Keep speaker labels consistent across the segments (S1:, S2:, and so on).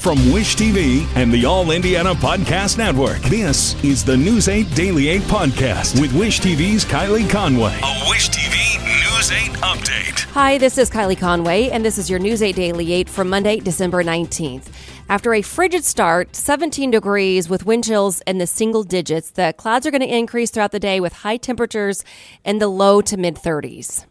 S1: From Wish TV and the All Indiana Podcast Network, this is the News 8 Daily 8 Podcast with Wish TV's Kylie Conway. A Wish TV News 8 update.
S2: Hi, this is Kylie Conway, and this is your News 8 Daily 8 for Monday, December 19th. After a frigid start, 17 degrees with wind chills in the single digits, the clouds are going to increase throughout the day with high temperatures in the low to mid-30s.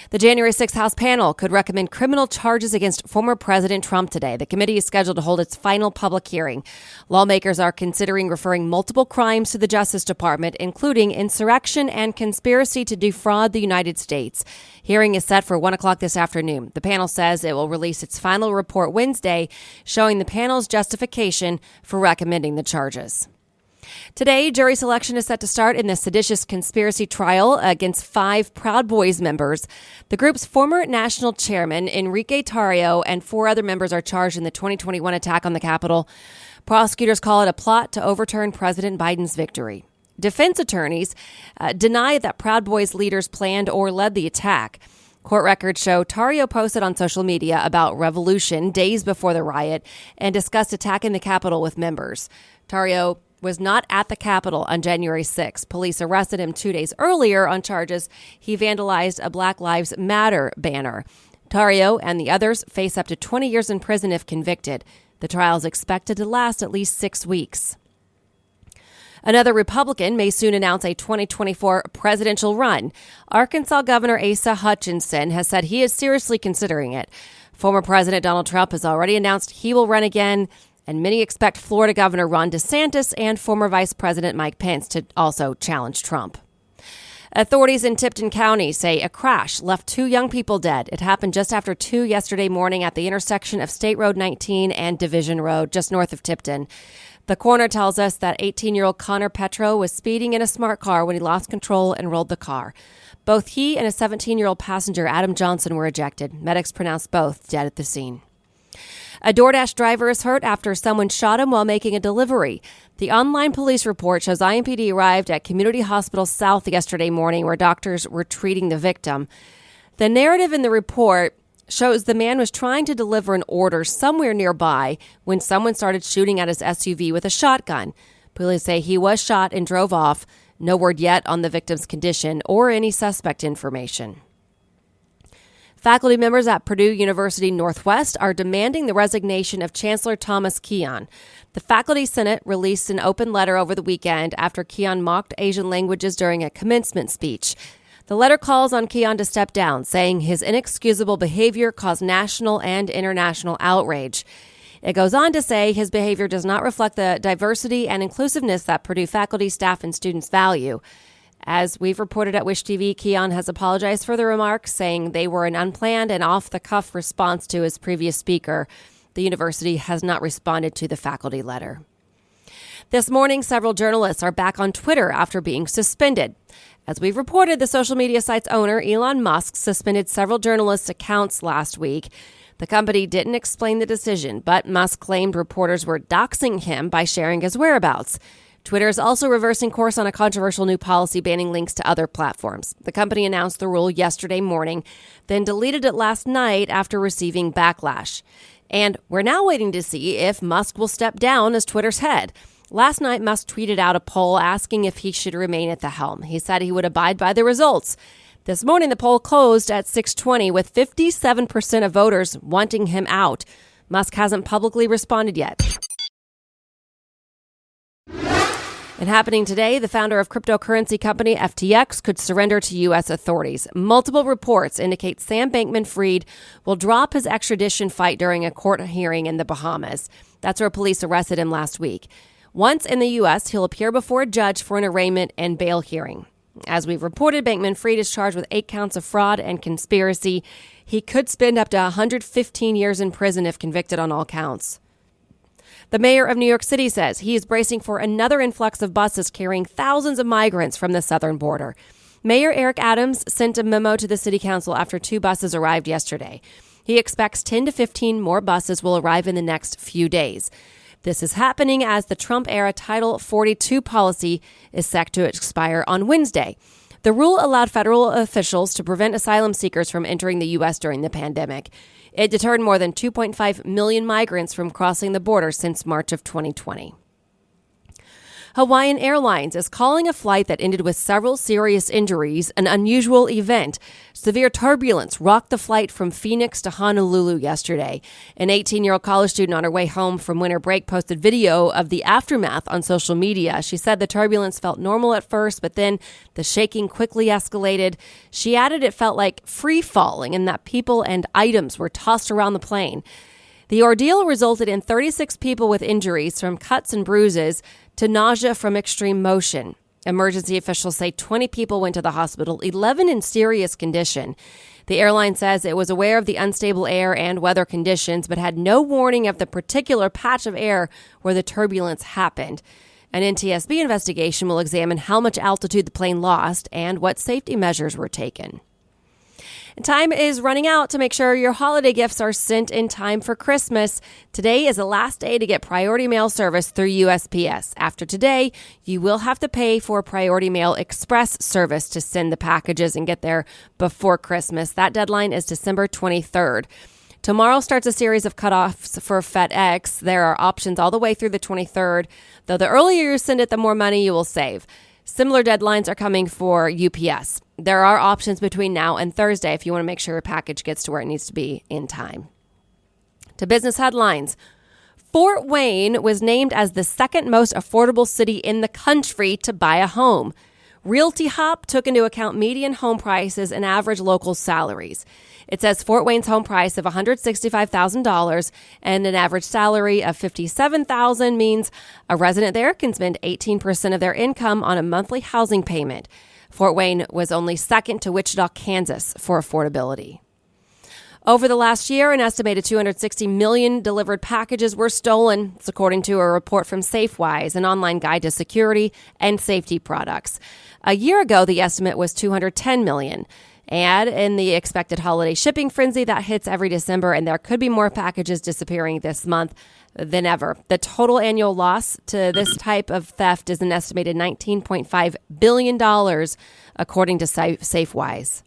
S2: The January 6th House panel could recommend criminal charges against former President Trump today. The committee is scheduled to hold its final public hearing. Lawmakers are considering referring multiple crimes to the Justice Department, including insurrection and conspiracy to defraud the United States. Hearing is set for 1 o'clock this afternoon. The panel says it will release its final report Wednesday, showing the panel's justification for recommending the charges. Today, jury selection is set to start in the seditious conspiracy trial against 5 Proud Boys members. The group's former national chairman, Enrique Tarrio, and 4 other members are charged in the 2021 attack on the Capitol. Prosecutors call it a plot to overturn President Biden's victory. Defense attorneys deny that Proud Boys leaders planned or led the attack. Court records show Tarrio posted on social media about revolution days before the riot and discussed attacking the Capitol with members. Tarrio was not at the Capitol on January 6. Police arrested him 2 days earlier on charges he vandalized a Black Lives Matter banner. Tarrio and the others face up to 20 years in prison if convicted. The trial is expected to last at least 6 weeks. Another Republican may soon announce a 2024 presidential run. Arkansas Governor Asa Hutchinson has said he is seriously considering it. Former President Donald Trump has already announced he will run again, and many expect Florida Governor Ron DeSantis and former Vice President Mike Pence to also challenge Trump. Authorities in Tipton County say a crash left 2 young people dead. It happened just after 2 yesterday morning at the intersection of State Road 19 and Division Road, just north of Tipton. The coroner tells us that 18-year-old Connor Petro was speeding in a smart car when he lost control and rolled the car. Both he and a 17-year-old passenger, Adam Johnson, were ejected. Medics pronounced both dead at the scene. A DoorDash driver is hurt after someone shot him while making a delivery. The online police report shows IMPD arrived at Community Hospital South yesterday morning where doctors were treating the victim. The narrative in the report shows the man was trying to deliver an order somewhere nearby when someone started shooting at his SUV with a shotgun. Police say he was shot and drove off. No word yet on the victim's condition or any suspect information. Faculty members at Purdue University Northwest are demanding the resignation of Chancellor Thomas Keon. The Faculty Senate released an open letter over the weekend after Keon mocked Asian languages during a commencement speech. The letter calls on Keon to step down, saying his inexcusable behavior caused national and international outrage. It goes on to say his behavior does not reflect the diversity and inclusiveness that Purdue faculty, staff, and students value. As we've reported at Wish TV, Keon has apologized for the remarks, saying they were an unplanned and off-the-cuff response to his previous speaker. The university has not responded to the faculty letter. This morning, several journalists are back on Twitter after being suspended. As we've reported, the social media site's owner, Elon Musk, suspended several journalists' accounts last week. The company didn't explain the decision, but Musk claimed reporters were doxing him by sharing his whereabouts. Twitter is also reversing course on a controversial new policy banning links to other platforms. The company announced the rule yesterday morning, then deleted it last night after receiving backlash. And we're now waiting to see if Musk will step down as Twitter's head. Last night, Musk tweeted out a poll asking if he should remain at the helm. He said he would abide by the results. This morning, the poll closed at 6:20 with 57% of voters wanting him out. Musk hasn't publicly responded yet. And happening today, the founder of cryptocurrency company FTX could surrender to U.S. authorities. Multiple reports indicate Sam Bankman-Fried will drop his extradition fight during a court hearing in the Bahamas. That's where police arrested him last week. Once in the U.S., he'll appear before a judge for an arraignment and bail hearing. As we've reported, Bankman-Fried is charged with 8 counts of fraud and conspiracy. He could spend up to 115 years in prison if convicted on all counts. The mayor of New York City says he is bracing for another influx of buses carrying thousands of migrants from the southern border. Mayor Eric Adams sent a memo to the city council after 2 buses arrived yesterday. He expects 10 to 15 more buses will arrive in the next few days. This is happening as the Trump-era Title 42 policy is set to expire on Wednesday. The rule allowed federal officials to prevent asylum seekers from entering the U.S. during the pandemic. It deterred more than 2.5 million migrants from crossing the border since March of 2020. Hawaiian Airlines is calling a flight that ended with several serious injuries an unusual event. Severe turbulence rocked the flight from Phoenix to Honolulu yesterday. An 18-year-old college student on her way home from winter break posted video of the aftermath on social media. She said the turbulence felt normal at first, but then the shaking quickly escalated. She added it felt like free falling and that people and items were tossed around the plane. The ordeal resulted in 36 people with injuries from cuts and bruises to nausea from extreme motion. Emergency officials say 20 people went to the hospital, 11 in serious condition. The airline says it was aware of the unstable air and weather conditions, but had no warning of the particular patch of air where the turbulence happened. An NTSB investigation will examine how much altitude the plane lost and what safety measures were taken. Time is running out to make sure your holiday gifts are sent in time for Christmas. Today is the last day to get priority mail service through USPS. After today, you will have to pay for Priority Mail Express service to send the packages and get there before Christmas. That deadline is December 23rd. Tomorrow starts a series of cutoffs for FedEx. There are options all the way through the 23rd, though the earlier you send it, the more money you will save. Similar deadlines are coming for UPS. There are options between now and Thursday if you want to make sure your package gets to where it needs to be in time. To business headlines. Fort Wayne was named as the second most affordable city in the country to buy a home. Realty Hop took into account median home prices and average local salaries. It says Fort Wayne's home price of $165,000 and an average salary of $57,000 means a resident there can spend 18% of their income on a monthly housing payment. Fort Wayne was only second to Wichita, Kansas for affordability. Over the last year, an estimated 260 million delivered packages were stolen. It's according to a report from Safewise, an online guide to security and safety products. A year ago, the estimate was 210 million. And in the expected holiday shipping frenzy that hits every December, and there could be more packages disappearing this month than ever. The total annual loss to this type of theft is an estimated $19.5 billion, according to Safewise.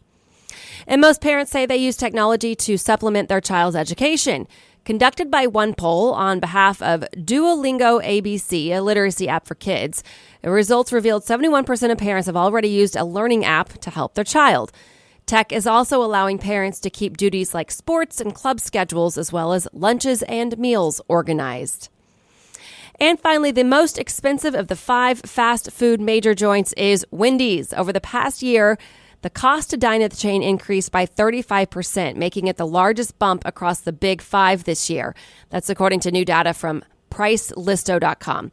S2: And most parents say they use technology to supplement their child's education. Conducted by OnePoll on behalf of Duolingo ABC, a literacy app for kids, the results revealed 71% of parents have already used a learning app to help their child. Tech is also allowing parents to keep duties like sports and club schedules, as well as lunches and meals organized. And finally, the most expensive of the 5 fast food major joints is Wendy's. Over the past year, the cost to dine at the chain increased by 35%, making it the largest bump across the big 5 this year. That's according to new data from PriceListo.com,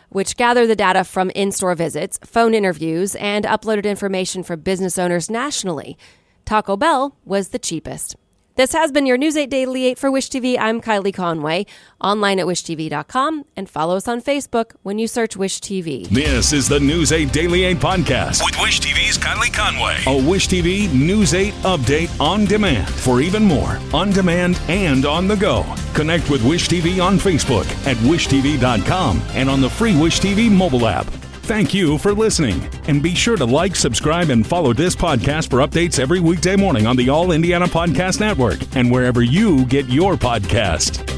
S2: which gathered the data from in-store visits, phone interviews, and uploaded information from business owners nationally. Taco Bell was the cheapest. This has been your News 8 Daily 8 for Wish TV. I'm Kylie Conway, online at wishtv.com, and follow us on Facebook when you search Wish TV.
S1: This is the News 8 Daily 8 podcast with Wish TV's Kylie Conway. A Wish TV News 8 update on demand. For even more, on demand and on the go. Connect with Wish TV on Facebook at wishtv.com and on the free Wish TV mobile app. Thank you for listening. And be sure to like, subscribe, and follow this podcast for updates every weekday morning on the All Indiana Podcast Network and wherever you get your podcast.